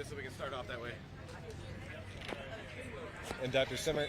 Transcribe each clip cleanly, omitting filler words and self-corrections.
so we can start off that way. And Dr. Simmer.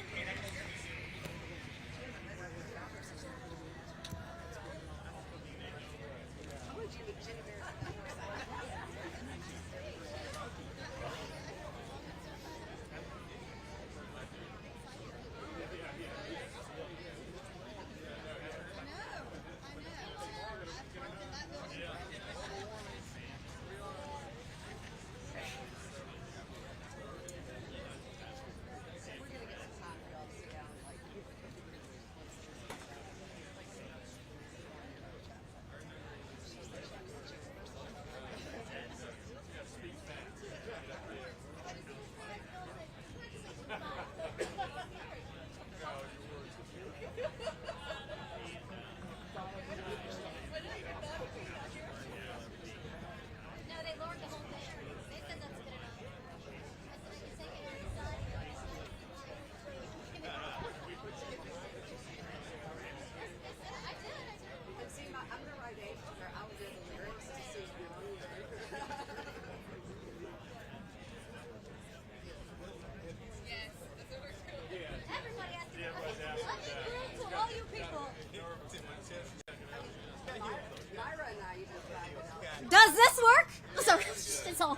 Does this work? Sorry, it's on.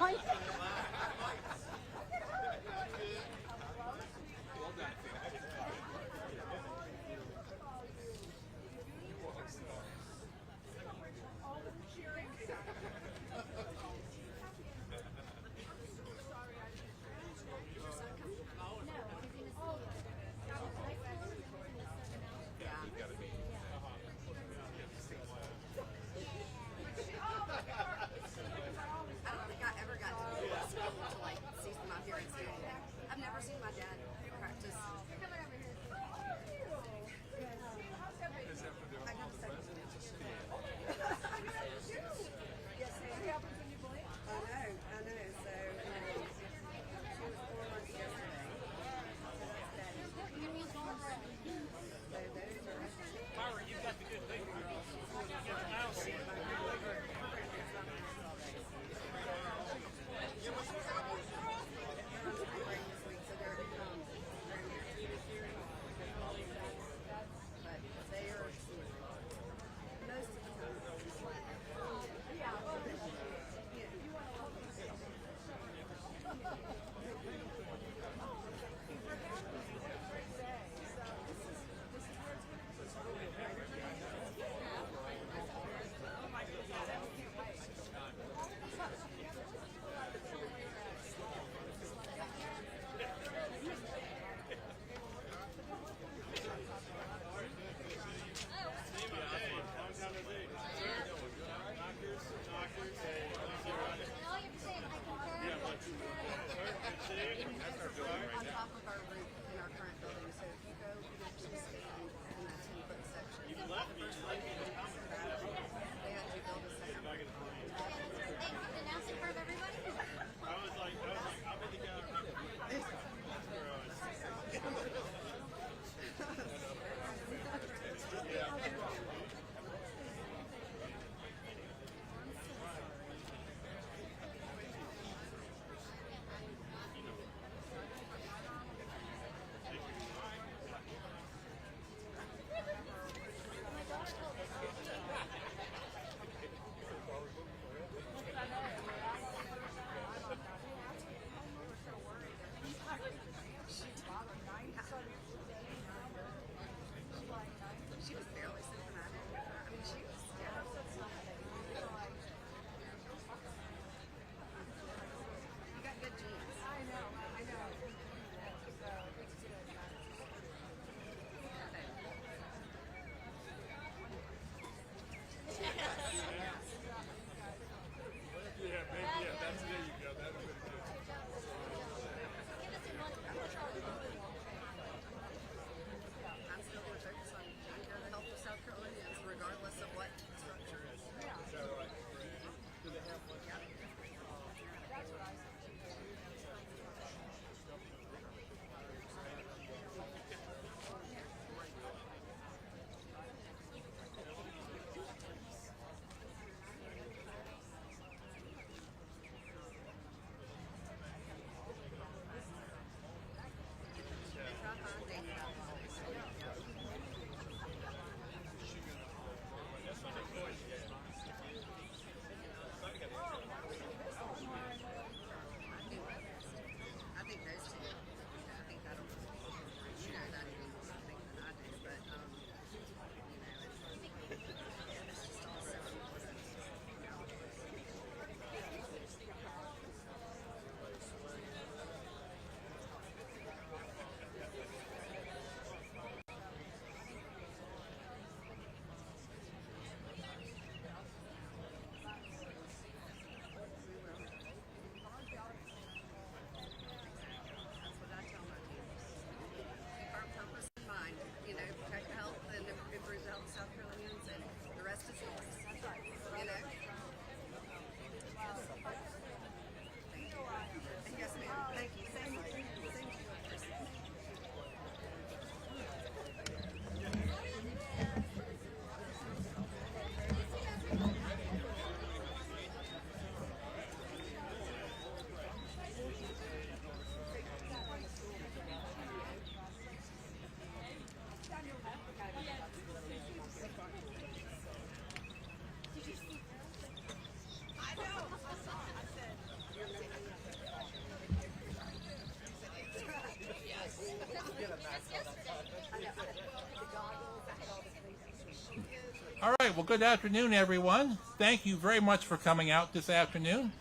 Well, good afternoon, everyone. Thank you very much for coming out this afternoon.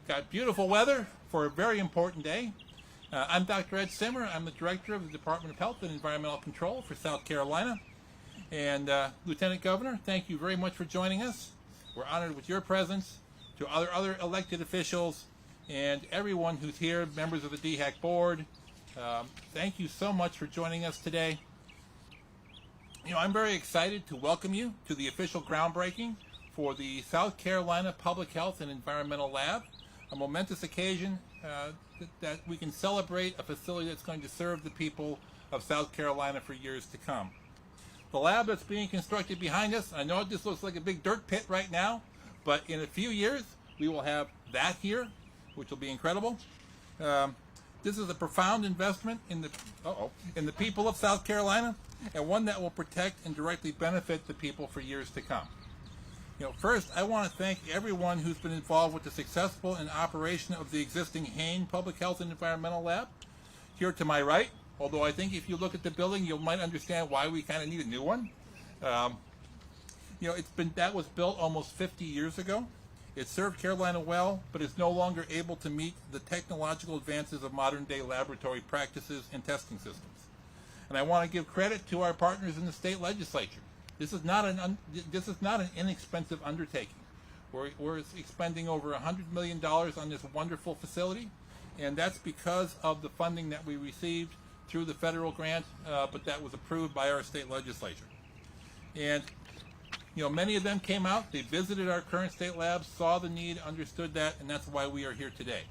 Got beautiful weather for a very important day. I'm Dr. Ed Simmer. I'm the Director of the Department of Health and Environmental Control for South Carolina. And Lieutenant Governor, thank you very much for joining us. We're honored with your presence, to other elected officials, and everyone who's here, members of the DHEC board. Thank you so much for joining us today. I'm very excited to welcome you to the official groundbreaking for the South Carolina Public Health and Environmental Lab, a momentous occasion that we can celebrate a facility that's going to serve the people of South Carolina for years to come. The lab that's being constructed behind us, I know this looks like a big dirt pit right now, but in a few years we will have that here, which will be incredible. This is a profound investment in the people of South Carolina, and one that will protect and directly benefit the people for years to come. First, I want to thank everyone who's been involved with the successful operation of the existing Hain Public Health and Environmental Lab. Here to my right, although I think if you look at the building, you might understand why we kind of need a new one. That was built almost 50 years ago. It served Carolina well, but is no longer able to meet the technological advances of modern-day laboratory practices and testing systems. And I want to give credit to our partners in the state legislature. This is not an inexpensive undertaking. We're expending over $100 million on this wonderful facility, and that's because of the funding that we received through the federal grant, but that was approved by our state legislature. And many of them came out, they visited our current state labs, saw the need, understood that, and that's why we are here today.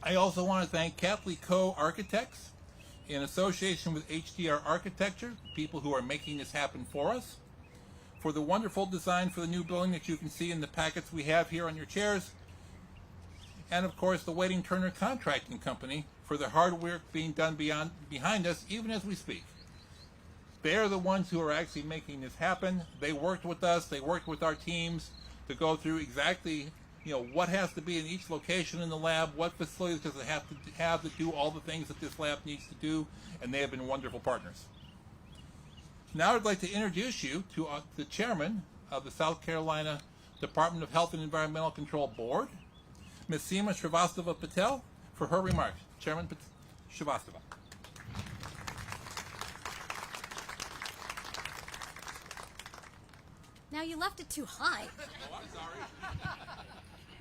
I also want to thank Catley Co. Architects, in association with HDR Architecture, people who are making this happen for us, for the wonderful design for the new building that you can see in the packets we have here on your chairs, and of course the Waiting Turner Contracting Company for the hard work being done behind us even as we speak. They are the ones who are actually making this happen. They worked with us, they worked with our teams to go through exactly what has to be in each location in the lab, what facilities does it have to do all the things that this lab needs to do, and they have been wonderful partners. Now I'd like to introduce you to the chairman of the South Carolina Department of Health and Environmental Control Board, Ms. Seema Srivastava Patel, for her remarks. Chairman Srivastava. Now you left it too high. Oh, I'm sorry.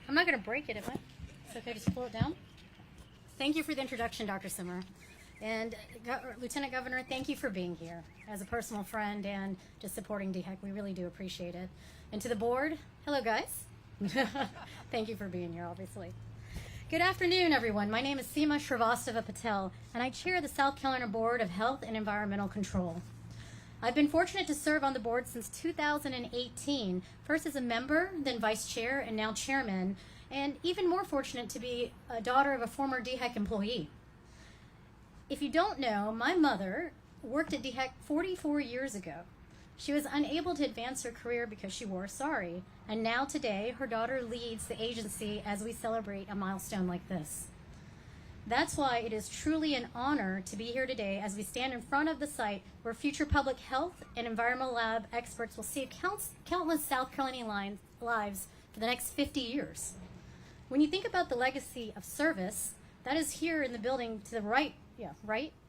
I'm not going to break it, if it's okay. Just pull it down. Thank you for the introduction, Dr. Simmer. And Lieutenant Governor, thank you for being here as a personal friend and just supporting DHEC. We really do appreciate it. And to the board, hello guys. Thank you for being here, obviously. Good afternoon, everyone. My name is Seema Srivastava Patel, and I chair the South Carolina Board of Health and Environmental Control. I've been fortunate to serve on the board since 2018, first as a member, then vice chair, and now chairman, and even more fortunate to be a daughter of a former DHEC employee. If you don't know, my mother worked at DHEC 44 years ago. She was unable to advance her career because she wore a sari, and now today her daughter leads the agency as we celebrate a milestone like this. That's why it is truly an honor to be here today as we stand in front of the site where future public health and environmental lab experts will save countless South Carolinian lives for the next 50 years. When you think about the legacy of service, that is here in the building to the right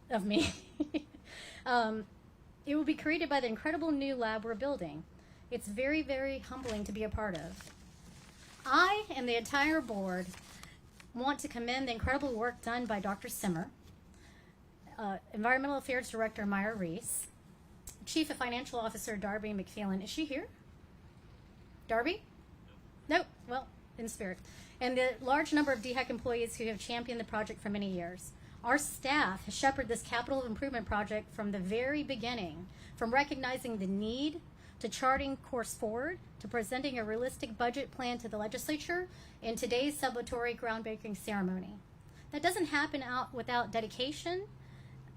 of me. It will be created by the incredible new lab we're building. It's very, very humbling to be a part of. I and the entire board want to commend the incredible work done by Dr. Simmer, Environmental Affairs Director Myra Reese, Chief Financial Officer Darby McPhelan. Is she here? Darby? No, well, in spirit. And the large number of DHEC employees who have championed the project for many years. Our staff has shepherded this capital improvement project from the very beginning, from recognizing the need to charting course forward, to presenting a realistic budget plan to the legislature, in today's celebratory groundbreaking ceremony. That doesn't happen without dedication,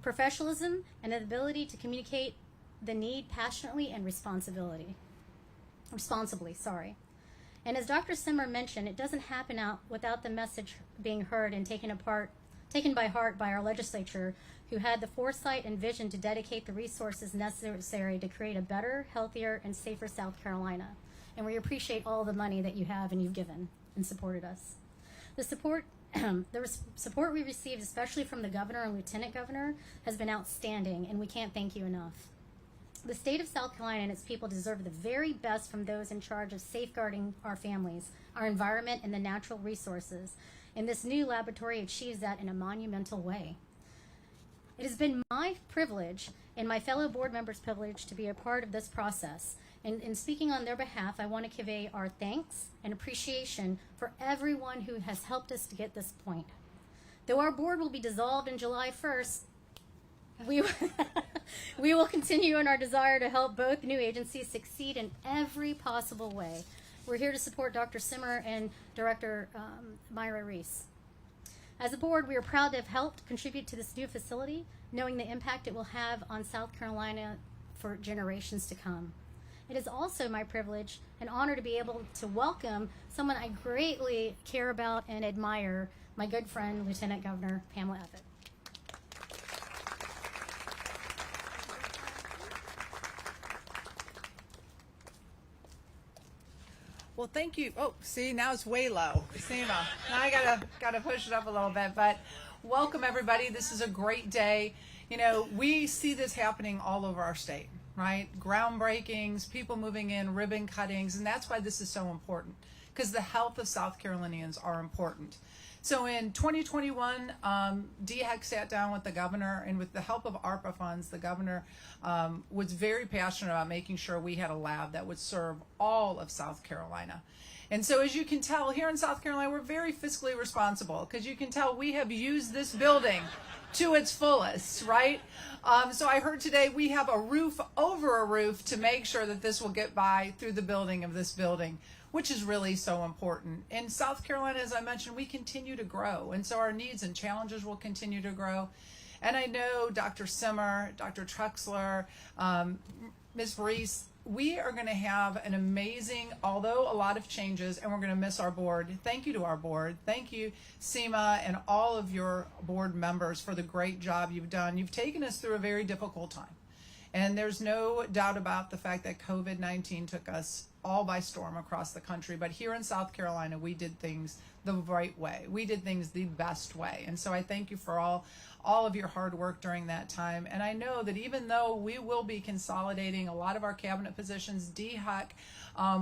professionalism, and an ability to communicate the need passionately and responsibly. And as Dr. Simmer mentioned, it doesn't happen without the message being heard and taken taken by heart by our legislature, who had the foresight and vision to dedicate the resources necessary to create a better, healthier, and safer South Carolina. And we appreciate all the money that you have and you've given and supported us. The support support we received, especially from the governor and lieutenant governor, has been outstanding, and we can't thank you enough. The state of South Carolina and its people deserve the very best from those in charge of safeguarding our families, our environment, and the natural resources, and this new laboratory achieves that in a monumental way. It has been my privilege and my fellow board members' privilege to be a part of this process. And in speaking on their behalf, I want to convey our thanks and appreciation for everyone who has helped us to get this point. Though our board will be dissolved on July 1st, we will continue in our desire to help both new agencies succeed in every possible way. We're here to support Dr. Simmer and Director Myra Reese. As a board, we are proud to have helped contribute to this new facility, knowing the impact it will have on South Carolina for generations to come. It is also my privilege and honor to be able to welcome someone I greatly care about and admire, my good friend, Lieutenant Governor Pamela Effett. Well, thank you. Oh, see, now it's way low. See, now I gotta push it up a little bit. But welcome, everybody. This is a great day. You know, we see this happening all over our state, right? Groundbreakings, people moving in, ribbon cuttings, and that's why this is so important, because the health of South Carolinians are important. So in 2021, DHEC sat down with the governor, and with the help of ARPA funds, the governor was very passionate about making sure we had a lab that would serve all of South Carolina. And so as you can tell, here in South Carolina, we're very fiscally responsible, because you can tell we have used this building to its fullest, right? So I heard today we have a roof over a roof to make sure that this will get by through the building of this building, which is really so important. In South Carolina, as I mentioned, we continue to grow, and so our needs and challenges will continue to grow. And I know Dr. Simmer, Dr. Trexler, Ms. Reese, we are going to have an amazing, although a lot of changes, and we're going to miss our board. Thank you to our board. Thank you, Seema, and all of your board members for the great job you've done. You've taken us through a very difficult time. And there's no doubt about the fact that COVID-19 took us all by storm across the country. But here in South Carolina, we did things the right way. We did things the best way. And so I thank you for all of your hard work during that time. And I know that even though we will be consolidating a lot of our cabinet positions, DHEC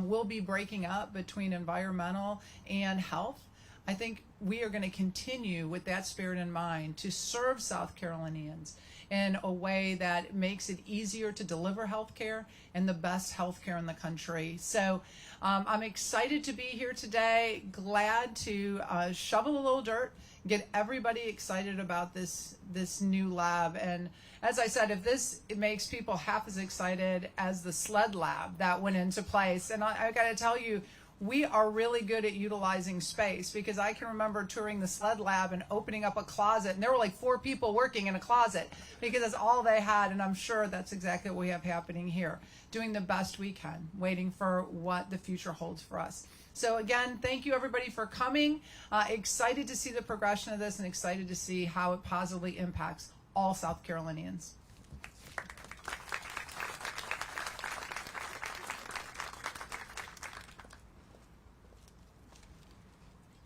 will be breaking up between environmental and health. I think we are going to continue with that spirit in mind to serve South Carolinians in a way that makes it easier to deliver health care and the best health care in the country. So I'm excited to be here today, glad to shovel a little dirt, get everybody excited about this new lab. And as I said, if it makes people half as excited as the sled lab that went into place, and I got to tell you, we are really good at utilizing space, because I can remember touring the sled lab and opening up a closet, and there were like 4 people working in a closet because that's all they had. And I'm sure that's exactly what we have happening here, doing the best we can, waiting for what the future holds for us. So again, thank you everybody for coming. Excited to see the progression of this, and excited to see how it positively impacts all South Carolinians.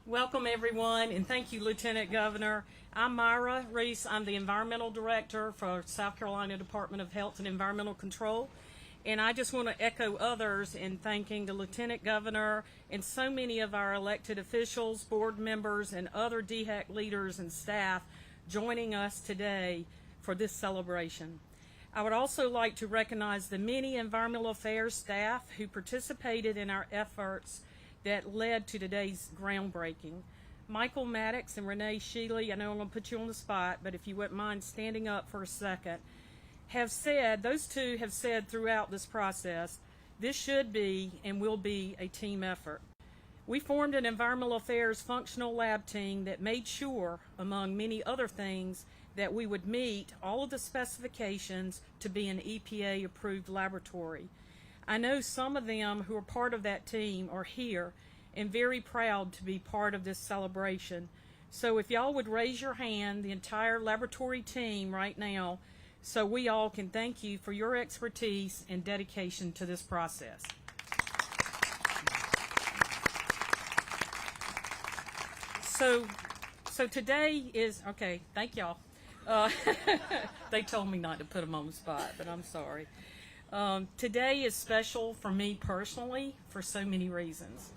Welcome, everyone, and thank you, Lieutenant Governor. I'm Myra Reese. I'm the Environmental Director for South Carolina Department of Health and Environmental Control. And I just want to echo others in thanking the Lieutenant Governor and so many of our elected officials, board members, and other DHEC leaders and staff joining us today for this celebration. I would also like to recognize the many environmental affairs staff who participated in our efforts that led to today's groundbreaking. Michael Maddox and Renee Shealy, I know I'm going to put you on the spot, but if you wouldn't mind standing up for a second, those two have said throughout this process, this should be and will be a team effort. We formed an environmental affairs functional lab team that made sure, among many other things, that we would meet all of the specifications to be an EPA-approved laboratory. I know some of them who are part of that team are here and very proud to be part of this celebration. So if y'all would raise your hand, the entire laboratory team right now, so we all can thank you for your expertise and dedication to this process. So today is, okay, thank y'all. They told me not to put them on the spot, but I'm sorry. Today is special for me personally for so many reasons.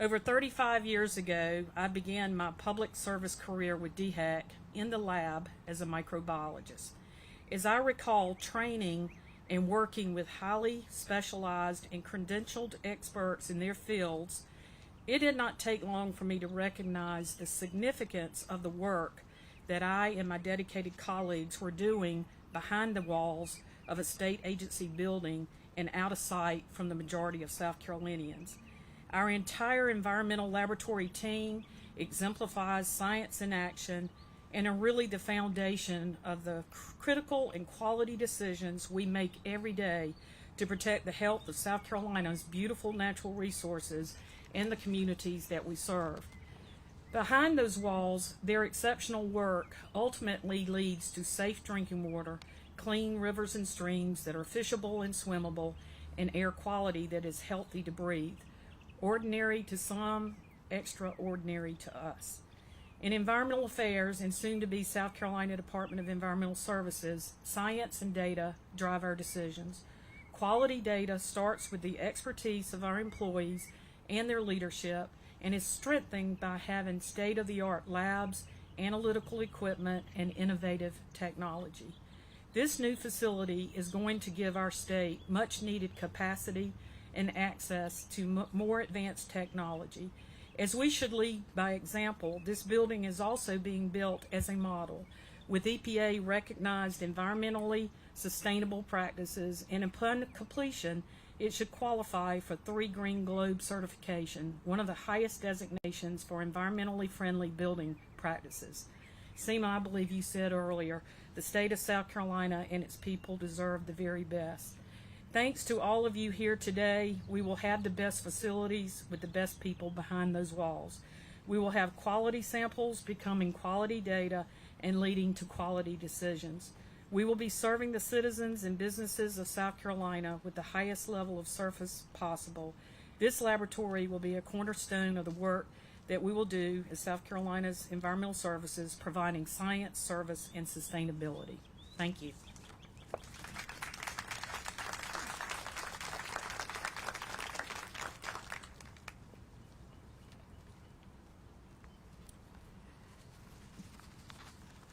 Over 35 years ago, I began my public service career with DHEC in the lab as a microbiologist. As I recall training and working with highly specialized and credentialed experts in their fields, it did not take long for me to recognize the significance of the work that I and my dedicated colleagues were doing behind the walls of a state agency building and out of sight from the majority of South Carolinians. Our entire environmental laboratory team exemplifies science in action and are really the foundation of the critical and quality decisions we make every day to protect the health of South Carolina's beautiful natural resources and the communities that we serve. Behind those walls, their exceptional work ultimately leads to safe drinking water, clean rivers and streams that are fishable and swimmable, and air quality that is healthy to breathe. Ordinary to some, extraordinary to us. In environmental affairs and soon to be South Carolina Department of Environmental Services, science and data drive our decisions. Quality data starts with the expertise of our employees and their leadership and is strengthened by having state-of-the-art labs, analytical equipment, and innovative technology. This new facility is going to give our state much needed capacity and access to more advanced technology. As we should lead by example, this building is also being built as a model with EPA recognized environmentally sustainable practices, and upon completion, it should qualify for 3 Green Globe certification, one of the highest designations for environmentally friendly building practices. Seema, I believe you said earlier, the state of South Carolina and its people deserve the very best. Thanks to all of you here today, we will have the best facilities with the best people behind those walls. We will have quality samples becoming quality data and leading to quality decisions. We will be serving the citizens and businesses of South Carolina with the highest level of service possible. This laboratory will be a cornerstone of the work that we will do as South Carolina's Environmental Services, providing science, service, and sustainability. Thank you.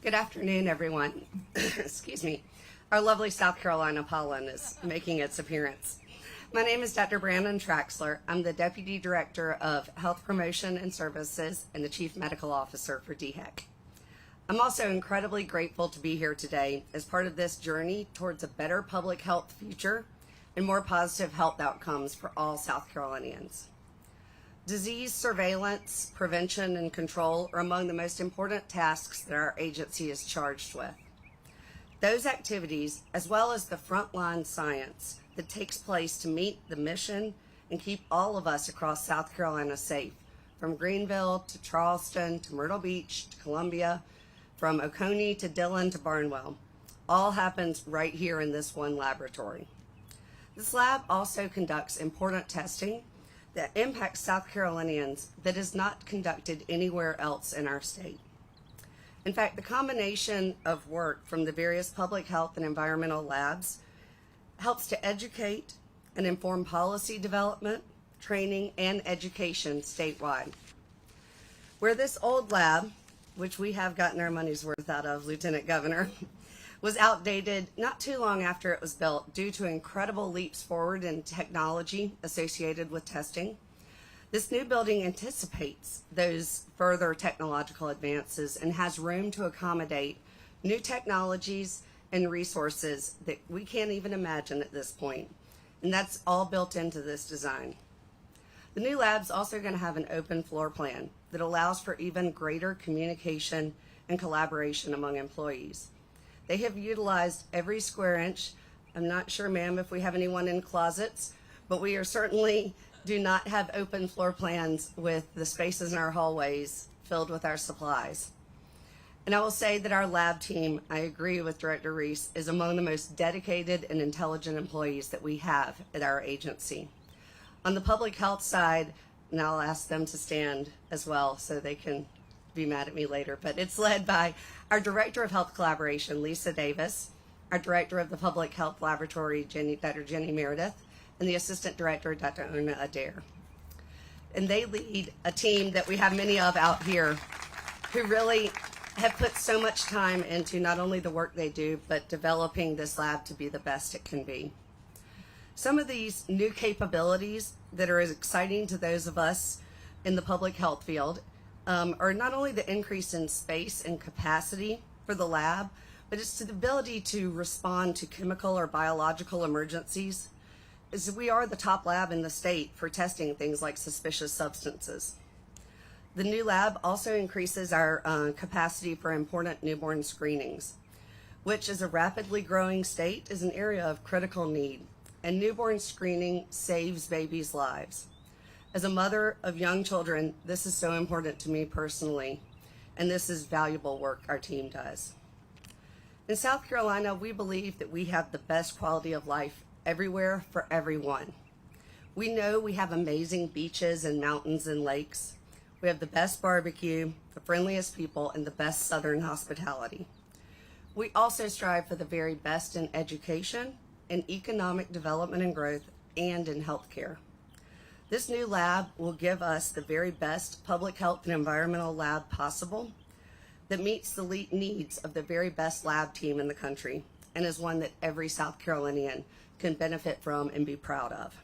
Good afternoon, everyone. Excuse me. Our lovely South Carolina pollen is making its appearance. My name is Dr. Brandon Traxler. I'm the Deputy Director of Health Promotion and Services and the Chief Medical Officer for DHEC. I'm also incredibly grateful to be here today as part of this journey towards a better public health future and more positive health outcomes for all South Carolinians. Disease surveillance, prevention, and control are among the most important tasks that our agency is charged with. Those activities, as well as the frontline science that takes place to meet the mission and keep all of us across South Carolina safe, from Greenville to Charleston to Myrtle Beach to Columbia, from Oconee to Dillon to Barnwell, all happens right here in this one laboratory. This lab also conducts important testing that impacts South Carolinians that is not conducted anywhere else in our state. In fact, the combination of work from the various public health and environmental labs helps to educate and inform policy development, training, and education statewide. Where this old lab, which we have gotten our money's worth out of, Lieutenant Governor, was outdated not too long after it was built due to incredible leaps forward in technology associated with testing. This new building anticipates those further technological advances and has room to accommodate new technologies and resources that we can't even imagine at this point. And that's all built into this design. The new lab's also going to have an open floor plan that allows for even greater communication and collaboration among employees. They have utilized every square inch. I'm not sure, ma'am, if we have anyone in closets, but we are certainly do not have open floor plans with the spaces in our hallways filled with our supplies. And I will say that our lab team, I agree with Director Reese, is among the most dedicated and intelligent employees that we have at our agency. On the public health side, and I'll ask them to stand as well so they can be mad at me later, but it's led by our Director of Health Collaboration, Lisa Davis, our Director of the Public Health Laboratory, Dr. Jenny Meredith, and the Assistant Director, Dr. Una Adair. And they lead a team that we have many of out here who really have put so much time into not only the work they do, but developing this lab to be the best it can be. Some of these new capabilities that are as exciting to those of us in the public health field are not only the increase in space and capacity for the lab, but it's the ability to respond to chemical or biological emergencies. As we are the top lab in the state for testing things like suspicious substances. The new lab also increases our capacity for important newborn screenings, which as a rapidly growing state is an area of critical need, and newborn screening saves babies' lives. As a mother of young children, this is so important to me personally, and this is valuable work our team does. In South Carolina, we believe that we have the best quality of life everywhere for everyone. We know we have amazing beaches and mountains and lakes. We have the best barbecue, the friendliest people, and the best Southern hospitality. We also strive for the very best in education, in economic development and growth, and in healthcare. This new lab will give us the very best public health and environmental lab possible that meets the needs of the very best lab team in the country, and is one that every South Carolinian can benefit from and be proud of.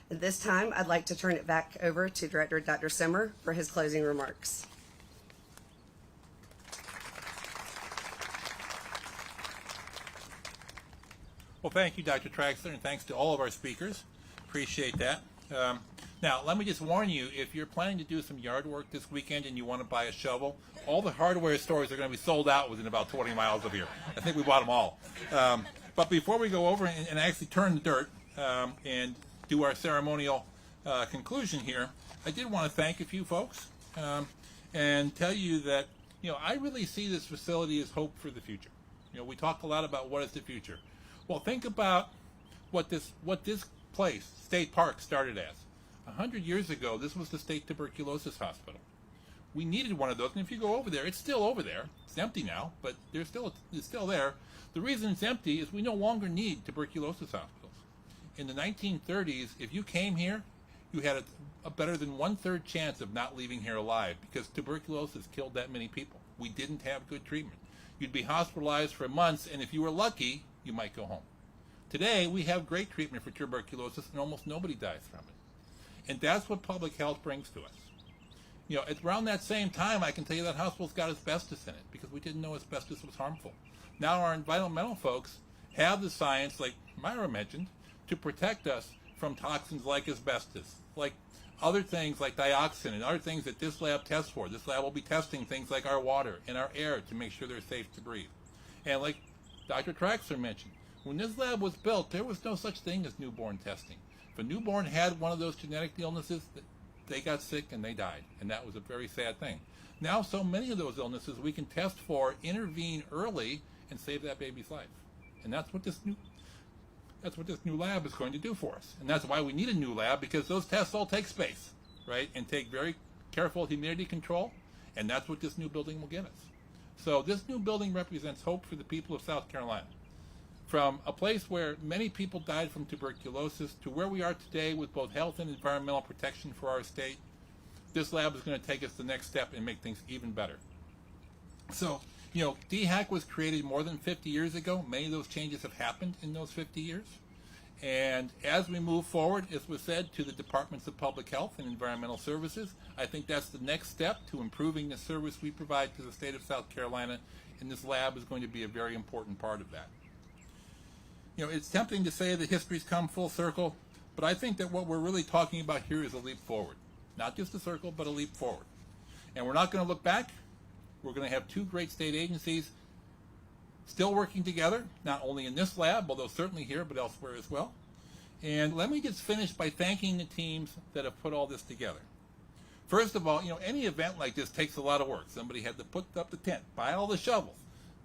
At this time, I'd like to turn it back over to Director Dr. Simmer for his closing remarks. Well, thank you, Dr. Traxler, and thanks to all of our speakers. Appreciate that. Now, let me just warn you, if you're planning to do some yard work this weekend and you want to buy a shovel, all the hardware stores are going to be sold out within about 20 miles of here. I think we bought them all. But before we go over and actually turn the dirt and do our ceremonial conclusion here, I did want to thank a few folks and tell you that, I really see this facility as hope for the future. We talk a lot about what is the future. Well, think about what this place, State Park, started as. 100 years ago, this was the State Tuberculosis Hospital. We needed one of those, and if you go over there, it's still over there. It's empty now, but it's still there. The reason it's empty is we no longer need tuberculosis hospitals. In the 1930s, if you came here, you had a better than 1/3 chance of not leaving here alive because tuberculosis killed that many people. We didn't have good treatment. You'd be hospitalized for months, and if you were lucky, you might go home. Today, we have great treatment for tuberculosis, and almost nobody dies from it. And that's what public health brings to us. At around that same time, I can tell you that hospitals got asbestos in it because we didn't know asbestos was harmful. Now our environmental folks have the science, like Myra mentioned, to protect us from toxins like asbestos, like other things like dioxin and other things that this lab tests for. This lab will be testing things like our water and our air to make sure they're safe to breathe. And like Dr. Traxler mentioned, when this lab was built, there was no such thing as newborn testing. If a newborn had one of those genetic illnesses, they got sick and they died, and that was a very sad thing. Now, so many of those illnesses we can test for, intervene early, and save that baby's life. And that's what this new lab is going to do for us. And that's why we need a new lab, because those tests all take space, right, and take very careful humidity control, and that's what this new building will give us. So this new building represents hope for the people of South Carolina. From a place where many people died from tuberculosis to where we are today with both health and environmental protection for our state, this lab is going to take us the next step and make things even better. So, DHEC was created more than 50 years ago. Many of those changes have happened in those 50 years. And as we move forward, as was said, to the Departments of Public Health and Environmental Services, I think that's the next step to improving the service we provide to the state of South Carolina, and this lab is going to be a very important part of that. It's tempting to say that history's come full circle, but I think that what we're really talking about here is a leap forward. Not just a circle, but a leap forward. And we're not going to look back. We're going to have two great state agencies still working together, not only in this lab, although certainly here, but elsewhere as well. And let me just finish by thanking the teams that have put all this together. First of all, any event like this takes a lot of work. Somebody had to put up the tent, buy all the shovels,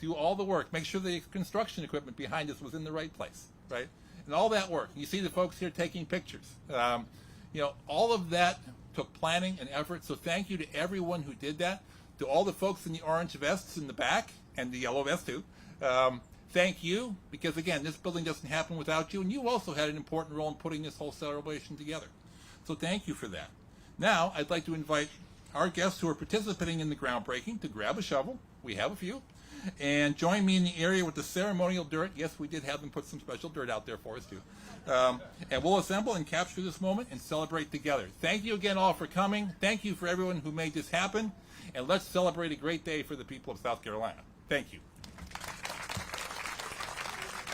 do all the work, make sure the construction equipment behind us was in the right place, right? And all that work. You see the folks here taking pictures. All of that took planning and effort. So thank you to everyone who did that. To all the folks in the orange vests in the back and the yellow vest too. Thank you, because again, this building doesn't happen without you, and you also had an important role in putting this whole celebration together. So thank you for that. Now, I'd like to invite our guests who are participating in the groundbreaking to grab a shovel. We have a few. And join me in the area with the ceremonial dirt. Yes, we did have them put some special dirt out there for us too. And we'll assemble and capture this moment and celebrate together. Thank you again all for coming. Thank you for everyone who made this happen. And let's celebrate a great day for the people of South Carolina. Thank you.